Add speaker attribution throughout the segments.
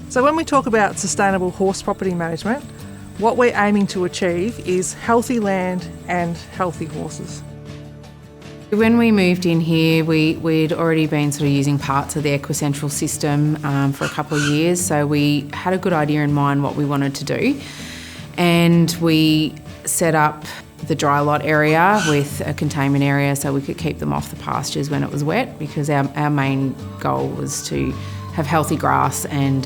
Speaker 1: So when we talk about sustainable horse property management, what we're aiming to achieve is healthy land and healthy horses.
Speaker 2: When we moved in here, we'd already been sort of using parts of the Equiculture system for a couple of years, so we had a good idea in mind what we wanted to do. And we set up the dry lot area with a containment area so we could keep them off the pastures when it was wet, because our main goal was to have healthy grass and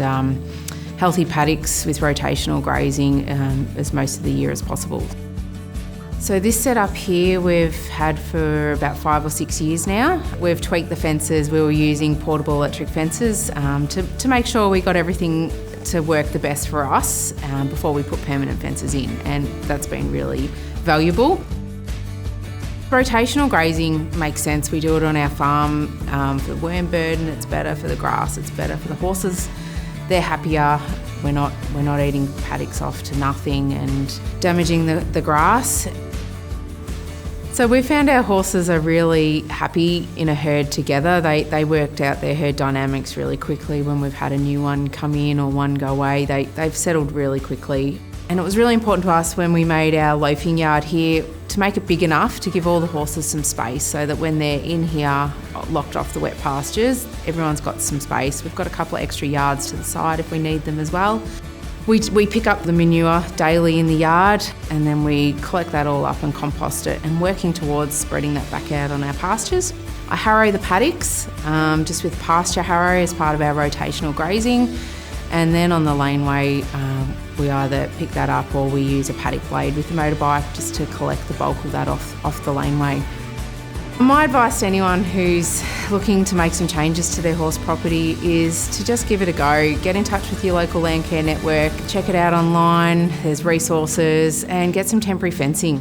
Speaker 2: healthy paddocks with rotational grazing as most of the year as possible. So this setup here we've had for about 5 or 6 years now. We've tweaked the fences. We were using portable electric fences to make sure we got everything to work the best for us before we put permanent fences in, and that's been really valuable. Rotational grazing makes sense. We do it on our farm for the worm burden. It's better for the grass. It's better for the horses. They're happier. We're not eating paddocks off to nothing and damaging the grass. So we found our horses are really happy in a herd together. They worked out their herd dynamics really quickly. When we've had a new one come in or one go away, they've settled really quickly. And it was really important to us when we made our loafing yard here to make it big enough to give all the horses some space, so that when they're in here locked off the wet pastures, everyone's got some space. We've got a couple of extra yards to the side if we need them as well. We pick up the manure daily in the yard, and then we collect that all up and compost it, and working towards spreading that back out on our pastures. I harrow the paddocks just with pasture harrow as part of our rotational grazing, and then on the laneway we either pick that up or we use a paddock blade with the motorbike just to collect the bulk of that off the laneway. My advice to anyone who's looking to make some changes to their horse property is to just give it a go. Get in touch with your local Landcare network, check it out online, there's resources, and get some temporary fencing.